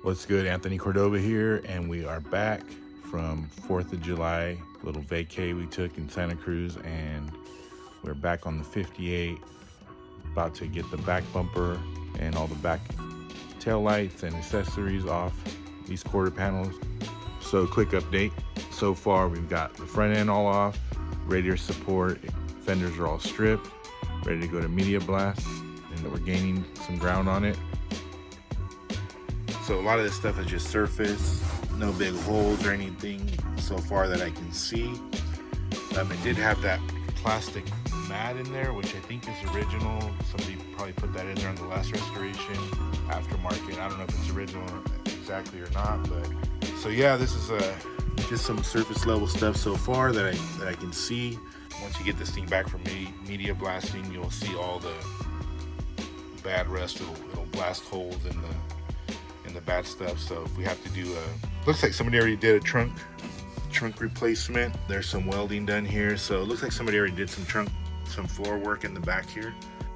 What's good? Anthony Cordova here, and we are back from 4th of July, little vacay we took in Santa Cruz, and we're back on the 58, about to get the back bumper and all the back tail lights and accessories off these quarter panels. So quick update. So far we've got the front end all off, radiator support, fenders are all stripped, ready to go to media blast, and we're gaining some ground on it. So a lot of this stuff is just surface, no big holes or anything so far that I can see. It did have that plastic mat in there, which I think is original. Somebody probably put that in there on the last restoration, aftermarket. I don't know if it's original exactly or not, but so yeah, this is just some surface level stuff so far that I can see. Once you get this thing back from media blasting, you'll see all the bad rust. It'll blast holes in the bad stuff. So if we have to do looks like somebody already did a trunk replacement. There's some welding done here, so it looks like somebody already did some floor work in the back here.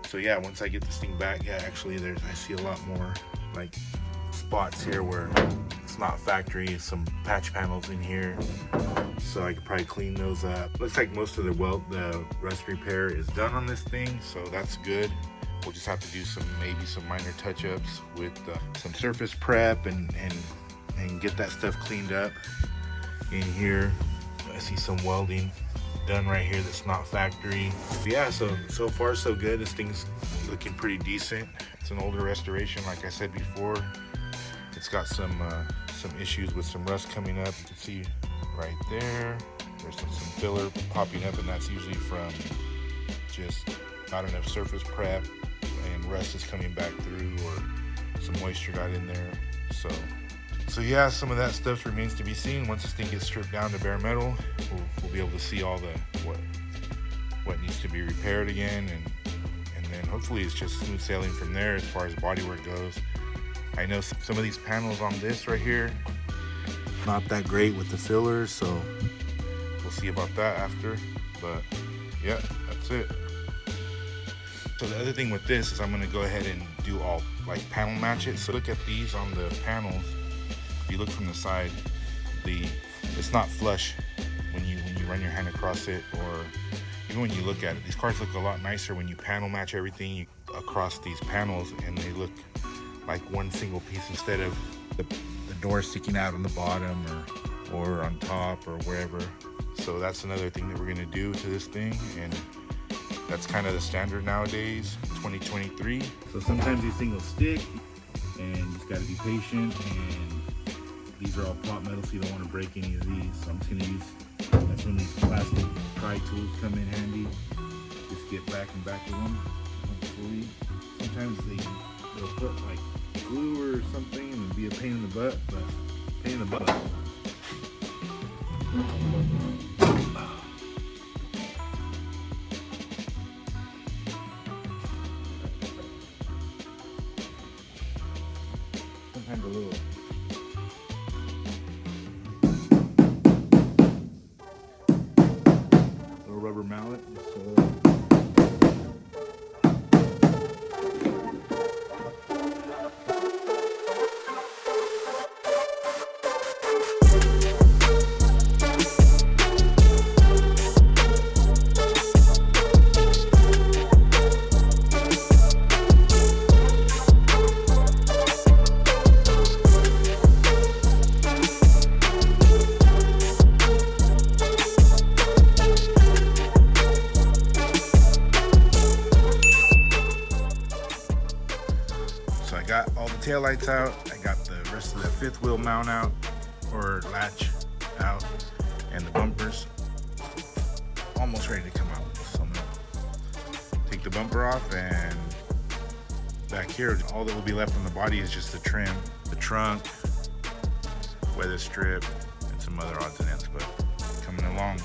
So yeah, once I get this thing back, yeah, actually I see a lot more like spots here where it's not factory, some patch panels in here, so I could probably clean those up. Looks like most of the rust repair is done on this thing, so that's good. We'll just have to do maybe some minor touch-ups with some surface prep and get that stuff cleaned up in here. I see some welding done right here that's not factory. But yeah, so far so good. This thing's looking pretty decent. It's an older restoration, like I said before. It's got some issues with some rust coming up. You can see right there. There's some filler popping up, and that's usually from just not enough surface prep, and rust is coming back through, or some moisture got in there. So yeah, some of that stuff remains to be seen. Once this thing gets stripped down to bare metal, we'll be able to see all what needs to be repaired again, and then hopefully it's just smooth sailing from there as far as bodywork goes. I know some of these panels on this right here, not that great with the fillers, so we'll see about that after. But yeah, that's it. So the other thing with this is I'm going to go ahead and do all like panel match it. So look at these on the panels. If you look from the side, it's not flush when you run your hand across it, or even when you look at it. These cars look a lot nicer when you panel match everything across these panels, and they look like one single piece instead of the door sticking out on the bottom or on top or wherever. So that's another thing that we're going to do to this thing, and that's kind of the standard nowadays, 2023. So sometimes these things will stick, and you just got to be patient. And these are all pot metal, so you don't want to break any of these. So I'm just gonna use, that's when these plastic pry tools come in handy. Just get back and back with them. Hopefully, sometimes they'll put like glue or something and it'll be a pain in the butt, but pain in the butt. Sometimes a little rubber mallet. So I got all the tail lights out. I got the rest of the fifth wheel mount out, or latch out, and the bumpers almost ready to come out. So I'm gonna take the bumper off, and back here, all that will be left on the body is just the trim, the trunk, weather strip, and some other odds and ends, but coming along.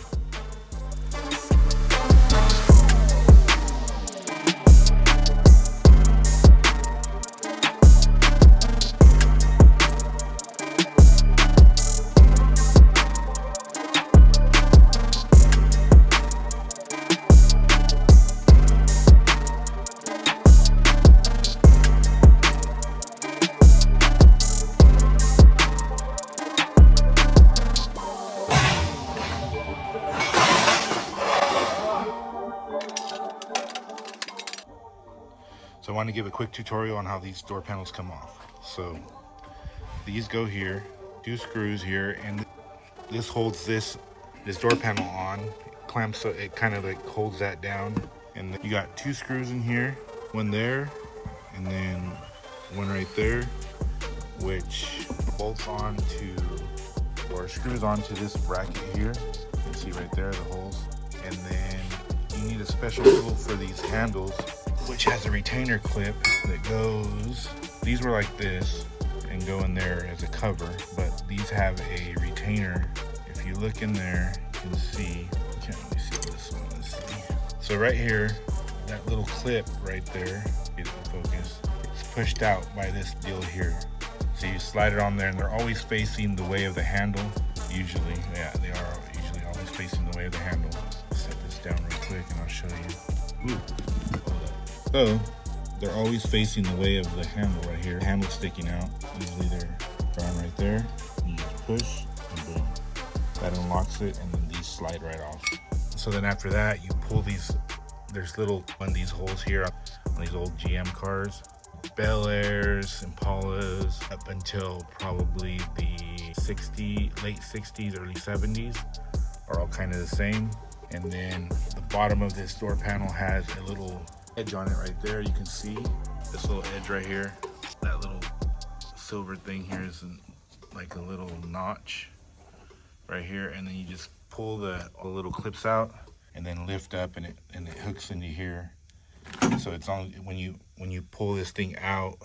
want to give a quick tutorial on how these door panels come off. So these go here, 2 screws here, and this holds this door panel on. It clamps, so it kind of like holds that down. And then you got 2 screws in here, one there, and then one right there, which bolts on to, or screws onto this bracket here. You can see right there the holes. And then you need a special tool for these handles, which has a retainer clip that goes, these were like this and go in there as a cover, but these have a retainer. If you look in there, you can see, can't really see this one, let's see. So right here, that little clip right there, get it in focus, it's pushed out by this deal here. So you slide it on there, and they're always facing the way of the handle, usually. Yeah, they are usually always facing the way of the handle. Set this down real quick and I'll show you. Ooh, hold up. So they're always facing the way of the handle right here. Handle sticking out. Usually they're drawn right there. You just push and boom. That unlocks it, and then these slide right off. So then after that, you pull these. There's little one of these holes here on these old GM cars. Bel Airs, Impalas, up until probably the late 60s, early 70s are all kind of the same. And then the bottom of this door panel has a little edge on it right there. You can see this little edge right here. That little silver thing here is like a little notch right here, and then you just pull all the little clips out and then lift up, and it hooks into here. So it's on when you pull this thing out,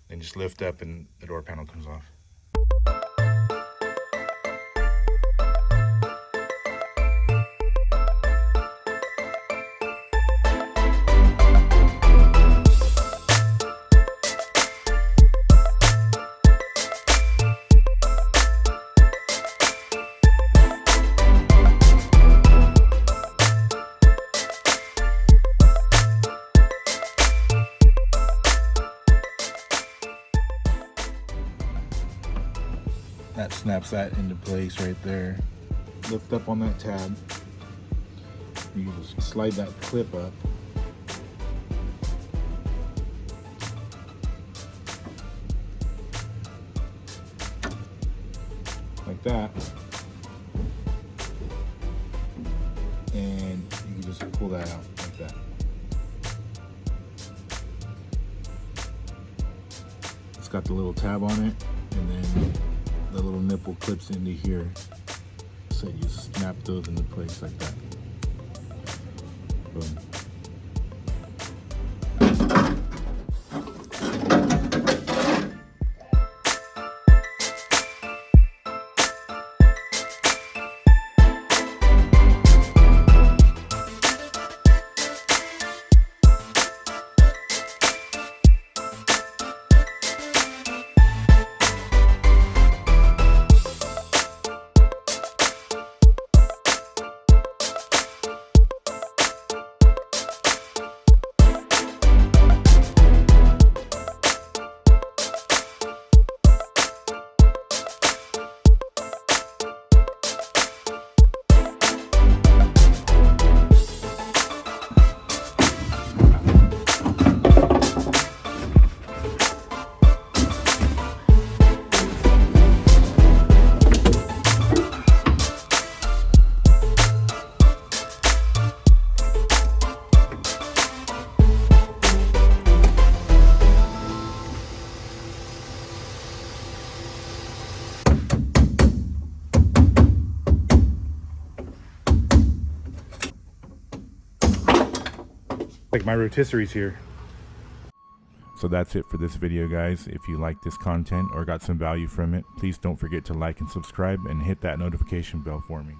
then just lift up and the door panel comes off. That snaps that into place right there. Lift up on that tab. You just slide that clip up. Like that. And you can just pull that out like that. It's got the little tab on it, and then the little nipple clips into here, so you snap those into place like that. Boom. Like my rotisserie's here. So that's it for this video, guys. If you like this content or got some value from it, please don't forget to like and subscribe and hit that notification bell for me.